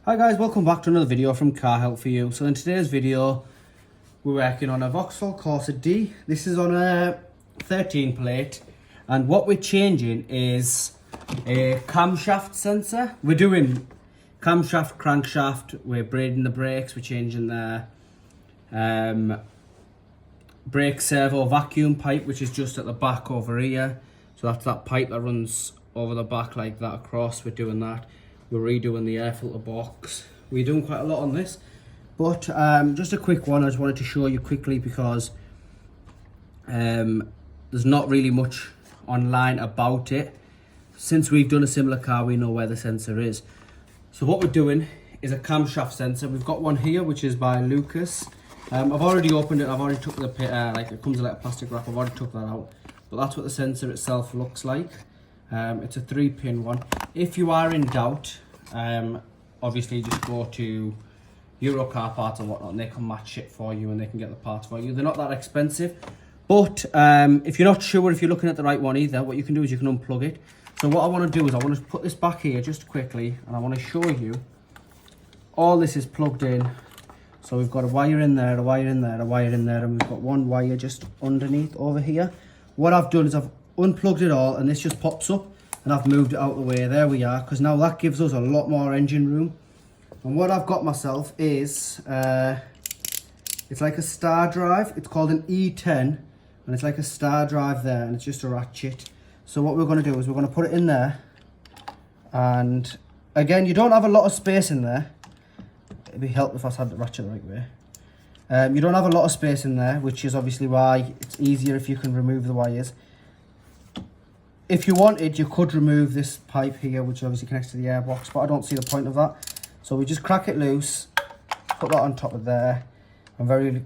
Hi guys, welcome back to another video from Car Help For You. So in today's video, we're working on a Vauxhall Corsa D. This is on a 13 plate, and what we're changing is a camshaft sensor. We're doing camshaft, crankshaft, we're braiding the brakes, we're changing the brake servo vacuum pipe, which is just at the back over here. So that's that pipe that runs over the back like that across. We're doing that. We're redoing the air filter box. We're doing quite a lot on this, but just a quick one I just wanted to show you quickly because there's not really much online about it. Since we've done a similar car, we know where the sensor is. So what we're doing is a camshaft sensor. We've got one here which is by Lucas. I've already opened it. I've already took the like it comes with like a plastic wrap. I've already took that out, but that's what the sensor itself looks like. It's a 3-pin one. If you are in doubt, obviously just go to Eurocar parts and whatnot, and they can match it for you and they can get the parts for you. They're not that expensive, but if you're not sure if you're looking at the right one either, what you can do is you can unplug it. So what I want to do is I want to put this back here just quickly, and I want to show you all this is plugged in. So we've got a wire in there, a wire in there, a wire in there, and we've got one wire just underneath over here. What I've done is I've unplugged it all, and this just pops up, and I've moved it out of the way. There we are, because now that gives us a lot more engine room. And what I've got myself is it's like a star drive. It's called an E10, and it's like a star drive there, and it's just a ratchet. So what we're going to do is we're going to put it in there, and again, you don't have a lot of space in there. It'd be helpful if I had the ratchet the right way. You don't have a lot of space in there, which is obviously why it's easier if you can remove the wires. If you wanted, you could remove this pipe here, which obviously connects to the airbox, but I don't see the point of that. So we just crack it loose, put that on top of there, and very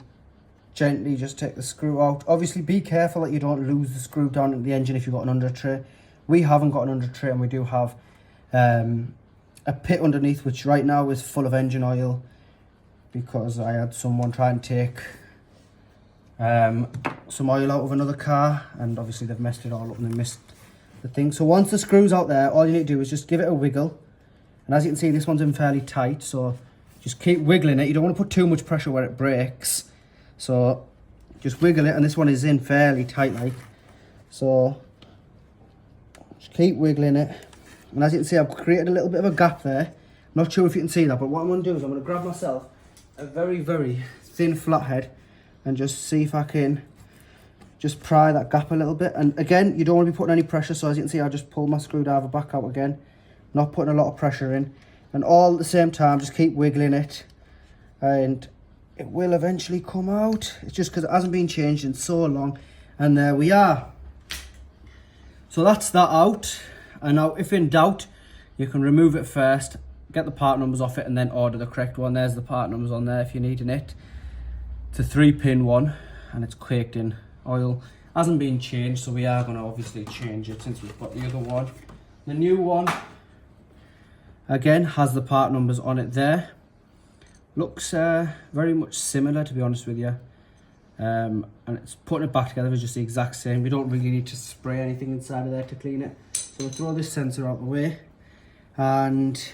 gently just take the screw out. Obviously be careful that you don't lose the screw down into the engine if you've got an under tray. We haven't got an under tray, and we do have a pit underneath, which right now is full of engine oil, because I had someone try and take some oil out of another car, and obviously they've messed it all up and they missed the thing. So once the screw's out there, all you need to do is just give it a wiggle, and as you can see, this one's in fairly tight, so just keep wiggling it. You don't want to put too much pressure where it breaks, so just wiggle it, and this one is in fairly tight like, so just keep wiggling it. And as you can see, I've created a little bit of a gap there. I'm not sure if you can see that, but what I'm going to do is I'm going to grab myself a very, very thin flathead and just see if I can just pry that gap a little bit. And again, you don't want to be putting any pressure, so as you can see, I'll just pull my screwdriver back out again, not putting a lot of pressure in, and all at the same time just keep wiggling it, and it will eventually come out. It's just because it hasn't been changed in so long. And there we are. So that's that out. And now if in doubt, you can remove it first, get the part numbers off it, and then order the correct one. There's the part numbers on there if you're needing it. It's a 3-pin one, and it's caked in oil. Hasn't been changed, so we are going to obviously change it since we've got the other one. The new one, again, has the part numbers on it there. Looks very much similar, to be honest with you. And it's putting it back together is just the exact same. We don't really need to spray anything inside of there to clean it. So we'll throw this sensor out the way, and it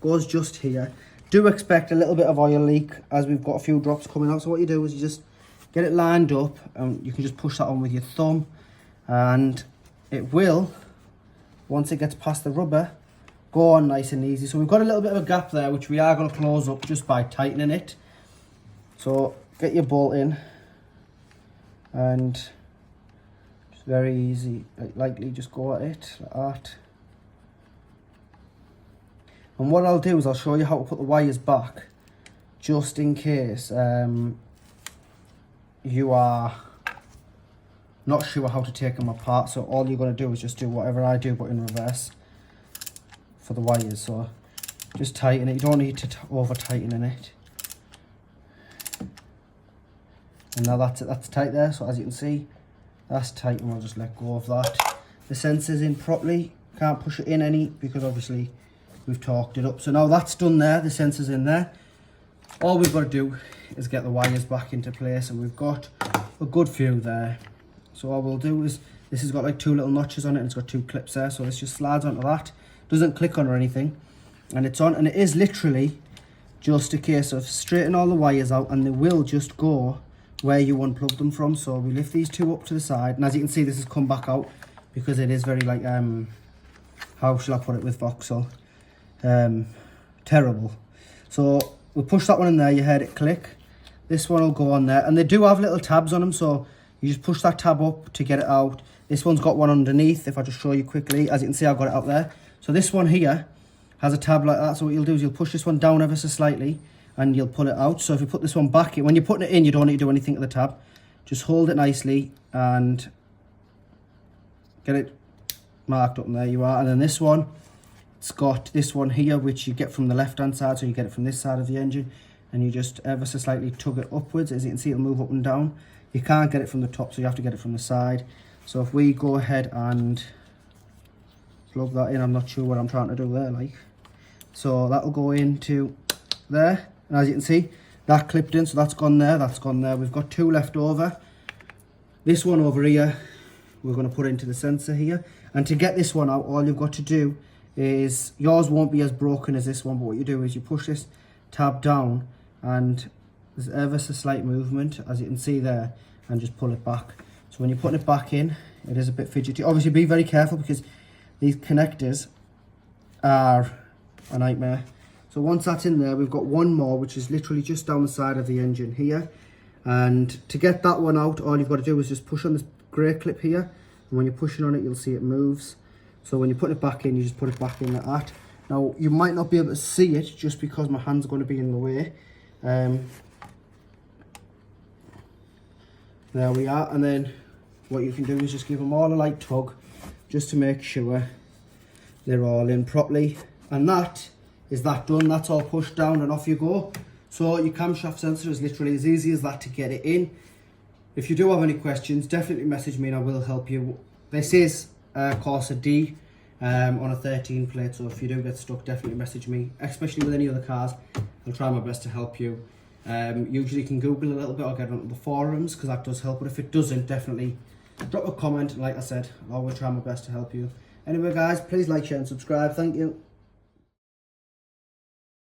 goes just here. Do expect a little bit of oil leak as we've got a few drops coming out. So what you do is you just get it lined up, and you can just push that on with your thumb, and it will, once it gets past the rubber, go on nice and easy. So we've got a little bit of a gap there, which we are going to close up just by tightening it. So get your bolt in, and it's very easy, lightly just go at it like that. And what I'll do is I'll show you how to put the wires back, just in case you are not sure how to take them apart. So all you're going to do is just do whatever I do, but in reverse for the wires. So just tighten it. You don't need to over tighten it. And now that's it, that's tight there. So as you can see, that's tight, and we'll just let go of that. The sensor's in properly, can't push it in any because obviously we've torqued it up. So now that's done there, the sensor's in there. All we've got to do is get the wires back into place, and we've got a good few there. So all we'll do is, this has got like 2 little notches on it, and it's got 2 clips there, so this just slides onto that. Doesn't click on or anything. and it's on, and it is literally just a case of straighten all the wires out, and they will just go where you unplug them from. So we lift these two up to the side, and as you can see, this has come back out because it is very like how shall I put it with Vauxhall, terrible. So we'll push that one in there, you heard it click. This one will go on there, and they do have little tabs on them, so you just push that tab up to get it out. This one's got one underneath. If I just show you quickly, as you can see, I've got it out there. So this one here has a tab like that. So what you'll do is you'll push this one down ever so slightly and you'll pull it out. So if you put this one back in, when you're putting it in, you don't need to do anything to the tab. Just hold it nicely and get it marked up, and there you are. And then this one, it's got this one here, which you get from the left hand side, so you get it from this side of the engine, and you just ever so slightly tug it upwards. As you can see, it'll move up and down. You can't get it from the top, so you have to get it from the side. So if we go ahead and plug that in, I'm not sure what I'm trying to do there, like. So that'll go into there, and as you can see, that clipped in, so that's gone there, that's gone there. We've got two left over. This one over here, we're going to put into the sensor here. And to get this one out, all you've got to do is, yours won't be as broken as this one, but what you do is you push this tab down, and there's ever so slight movement, as you can see there, and just pull it back. So when you're putting it back in, it is a bit fidgety. Obviously be very careful because these connectors are a nightmare. So once that's in there, we've got one more, which is literally just down the side of the engine here. And to get that one out, all you've got to do is just push on this grey clip here. And when you're pushing on it, you'll see it moves. So when you put it back in, you just put it back in like that. Now, you might not be able to see it just because my hand's going to be in the way. There we are. And then what you can do is just give them all a light tug just to make sure they're all in properly. And that is that done. That's all pushed down and off you go. So your camshaft sensor is literally as easy as that to get it in. If you do have any questions, definitely message me and I will help you. This is Corsa D on a 13 plate, so if you do get stuck, definitely message me, especially with any other cars. I'll try my best to help you. Usually you can Google a little bit or get onto the forums, because that does help, but if it doesn't, definitely drop a comment. Like I said, I'll always try my best to help you. Anyway guys, please like, share and subscribe. Thank you.